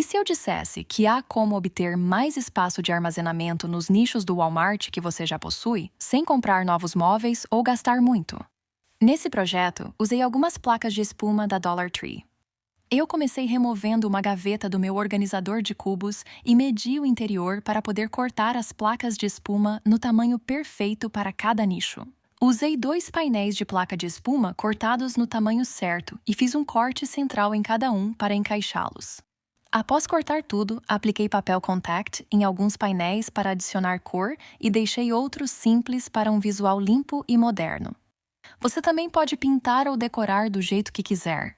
se eu dissesse que há como obter mais espaço de armazenamento nos nichos do Walmart que você já possui, sem comprar novos móveis ou gastar muito? Nesse projeto, usei algumas placas de espuma da Dollar Tree. Eu comecei removendo uma gaveta do meu organizador de cubos e medi o interior para poder cortar as placas de espuma no tamanho perfeito para cada nicho. Usei 2 painéis de placa de espuma cortados no tamanho certo e fiz um corte central em cada um para encaixá-los. Após cortar tudo, apliquei papel contact em alguns painéis para adicionar cor e deixei outros simples para um visual limpo e moderno. Você também pode pintar ou decorar do jeito que quiser.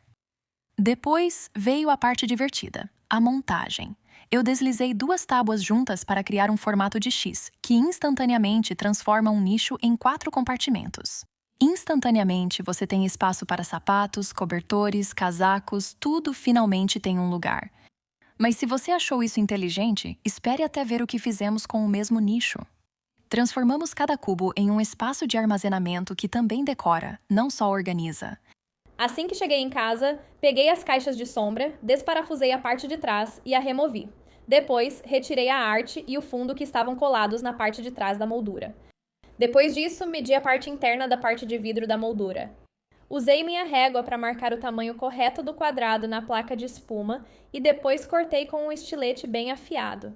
Depois veio a parte divertida, a montagem. Eu deslizei 2 tábuas juntas para criar um formato de X, que instantaneamente transforma um nicho em 4 compartimentos. Instantaneamente você tem espaço para sapatos, cobertores, casacos, tudo finalmente tem um lugar. Mas se você achou isso inteligente, espere até ver o que fizemos com o mesmo nicho. Transformamos cada cubo em um espaço de armazenamento que também decora, não só organiza. Assim que cheguei em casa, peguei as caixas de sombra, desparafusei a parte de trás e a removi. Depois, retirei a arte e o fundo que estavam colados na parte de trás da moldura. Depois disso, medi a parte interna da parte de vidro da moldura. Usei minha régua para marcar o tamanho correto do quadrado na placa de espuma e depois cortei com um estilete bem afiado.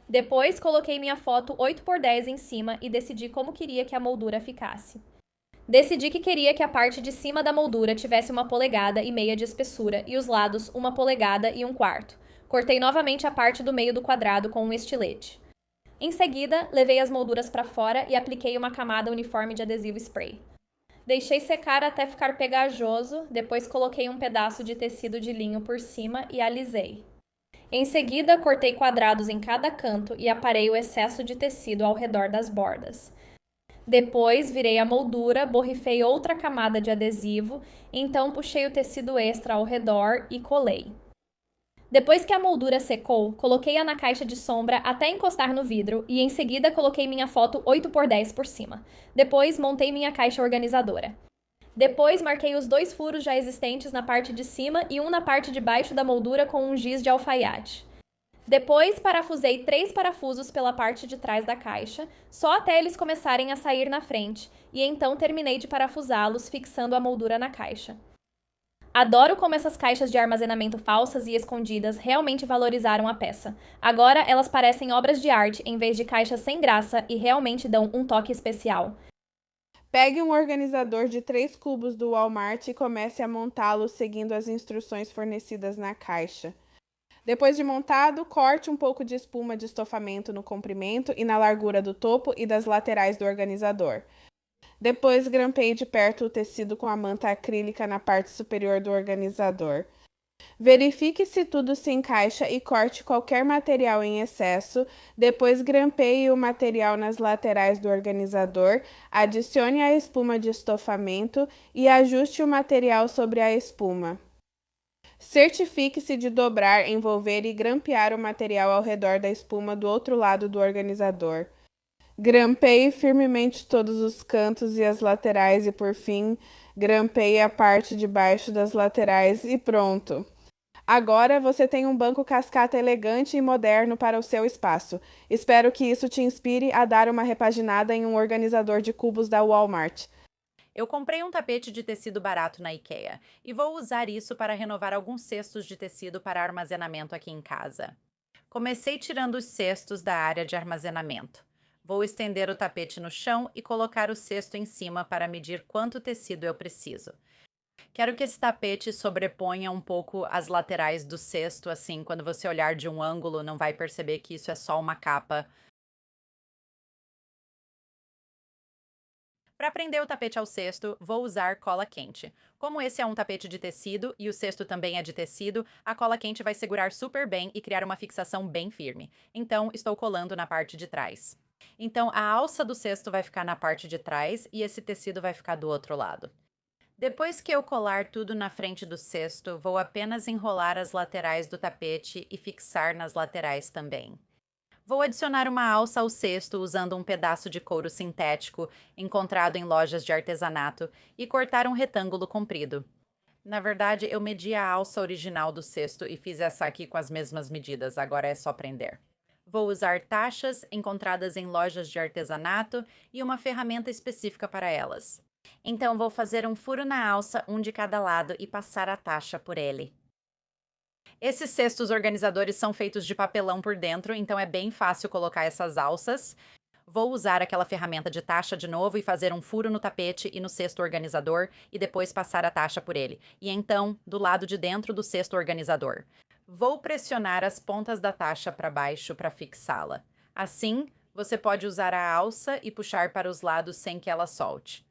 Depois, coloquei minha foto 8x10 em cima e decidi como queria que a moldura ficasse. Decidi que queria que a parte de cima da moldura tivesse 1,5 polegadas de espessura e os lados 1,25 polegadas. Cortei novamente a parte do meio do quadrado com um estilete. Em seguida, levei as molduras para fora e apliquei uma camada uniforme de adesivo spray. Deixei secar até ficar pegajoso, depois coloquei um pedaço de tecido de linho por cima e alisei. Em seguida, cortei quadrados em cada canto e aparei o excesso de tecido ao redor das bordas. Depois, virei a moldura, borrifei outra camada de adesivo, então puxei o tecido extra ao redor e colei. Depois que a moldura secou, coloquei-a na caixa de sombra até encostar no vidro e em seguida coloquei minha foto 8x10 por cima. Depois, montei minha caixa organizadora. Depois, marquei os 2 furos já existentes na parte de cima e um na parte de baixo da moldura com um giz de alfaiate. Depois, parafusei 3 parafusos pela parte de trás da caixa, só até eles começarem a sair na frente, e então terminei de parafusá-los, fixando a moldura na caixa. Adoro como essas caixas de armazenamento falsas e escondidas realmente valorizaram a peça. Agora elas parecem obras de arte em vez de caixas sem graça e realmente dão um toque especial. Pegue um organizador de 3 cubos do Walmart e comece a montá-lo seguindo as instruções fornecidas na caixa. Depois de montado, corte um pouco de espuma de estofamento no comprimento e na largura do topo e das laterais do organizador. Depois, grampeie de perto o tecido com a manta acrílica na parte superior do organizador. Verifique se tudo se encaixa e corte qualquer material em excesso. Depois, grampeie o material nas laterais do organizador, adicione a espuma de estofamento e ajuste o material sobre a espuma. Certifique-se de dobrar, envolver e grampear o material ao redor da espuma do outro lado do organizador. Grampeie firmemente todos os cantos e as laterais e, por fim, grampeie a parte de baixo das laterais e pronto! Agora você tem um banco cascata elegante e moderno para o seu espaço. Espero que isso te inspire a dar uma repaginada em um organizador de cubos da Walmart. Eu comprei um tapete de tecido barato na IKEA e vou usar isso para renovar alguns cestos de tecido para armazenamento aqui em casa. Comecei tirando os cestos da área de armazenamento. Vou estender o tapete no chão e colocar o cesto em cima para medir quanto tecido eu preciso. Quero que esse tapete sobreponha um pouco as laterais do cesto, assim, quando você olhar de um ângulo, não vai perceber que isso é só uma capa. Para prender o tapete ao cesto, vou usar cola quente. Como esse é um tapete de tecido e o cesto também é de tecido, a cola quente vai segurar super bem e criar uma fixação bem firme. Então, estou colando na parte de trás. Então, a alça do cesto vai ficar na parte de trás e esse tecido vai ficar do outro lado. Depois que eu colar tudo na frente do cesto, vou apenas enrolar as laterais do tapete e fixar nas laterais também. Vou adicionar uma alça ao cesto usando um pedaço de couro sintético encontrado em lojas de artesanato e cortar um retângulo comprido. Na verdade, eu medi a alça original do cesto e fiz essa aqui com as mesmas medidas, agora é só prender. Vou usar tachas encontradas em lojas de artesanato e uma ferramenta específica para elas. Então, vou fazer um furo na alça, um de cada lado, e passar a taxa por ele. Esses cestos organizadores são feitos de papelão por dentro, então é bem fácil colocar essas alças. Vou usar aquela ferramenta de taxa de novo e fazer um furo no tapete e no cesto organizador e depois passar a taxa por ele. E então, do lado de dentro do cesto organizador. Vou pressionar as pontas da taxa para baixo para fixá-la. Assim, você pode usar a alça e puxar para os lados sem que ela solte.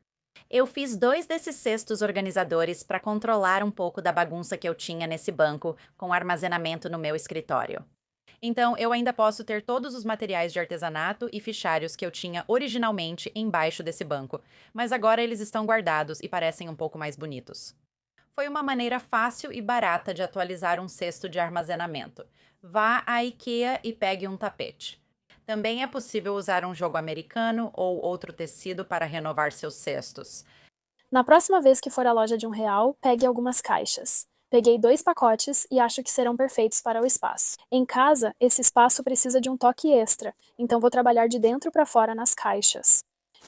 Eu fiz 2 desses cestos organizadores para controlar um pouco da bagunça que eu tinha nesse banco com armazenamento no meu escritório. Então, eu ainda posso ter todos os materiais de artesanato e fichários que eu tinha originalmente embaixo desse banco, mas agora eles estão guardados e parecem um pouco mais bonitos. Foi uma maneira fácil e barata de atualizar um cesto de armazenamento. Vá à IKEA e pegue um tapete. Também é possível usar um jogo americano ou outro tecido para renovar seus cestos. Na próxima vez que for à loja de R$1, pegue algumas caixas. Peguei 2 pacotes e acho que serão perfeitos para o espaço. Em casa, esse espaço precisa de um toque extra, então vou trabalhar de dentro para fora nas caixas.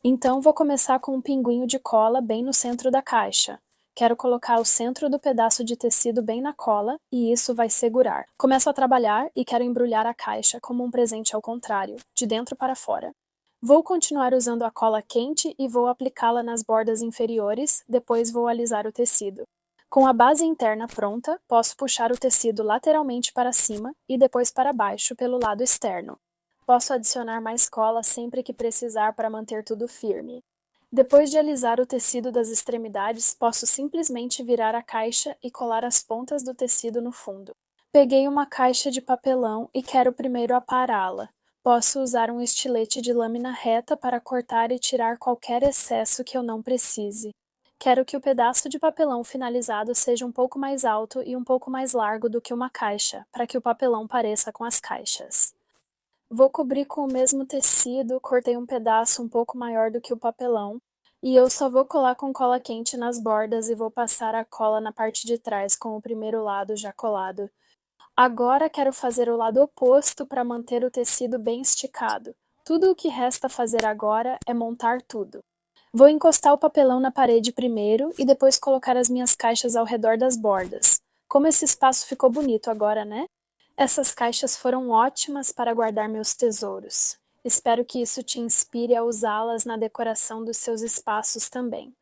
Então vou começar com um pinguinho de cola bem no centro da caixa. Quero colocar o centro do pedaço de tecido bem na cola e isso vai segurar. Começo a trabalhar e quero embrulhar a caixa como um presente ao contrário, de dentro para fora. Vou continuar usando a cola quente e vou aplicá-la nas bordas inferiores, depois vou alisar o tecido. Com a base interna pronta, posso puxar o tecido lateralmente para cima e depois para baixo pelo lado externo. Posso adicionar mais cola sempre que precisar para manter tudo firme. Depois de alisar o tecido das extremidades, posso simplesmente virar a caixa e colar as pontas do tecido no fundo. Peguei uma caixa de papelão e quero primeiro apará-la. Posso usar um estilete de lâmina reta para cortar e tirar qualquer excesso que eu não precise. Quero que o pedaço de papelão finalizado seja um pouco mais alto e um pouco mais largo do que uma caixa, para que o papelão pareça com as caixas. Vou cobrir com o mesmo tecido, cortei um pedaço um pouco maior do que o papelão, e eu só vou colar com cola quente nas bordas e vou passar a cola na parte de trás com o primeiro lado já colado. Agora quero fazer o lado oposto para manter o tecido bem esticado. Tudo o que resta fazer agora é montar tudo. Vou encostar o papelão na parede primeiro e depois colocar as minhas caixas ao redor das bordas. Como esse espaço ficou bonito agora, né? Essas caixas foram ótimas para guardar meus tesouros. Espero que isso te inspire a usá-las na decoração dos seus espaços também.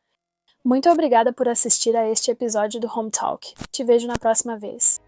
Muito obrigada por assistir a este episódio do Home Talk. Te vejo na próxima vez.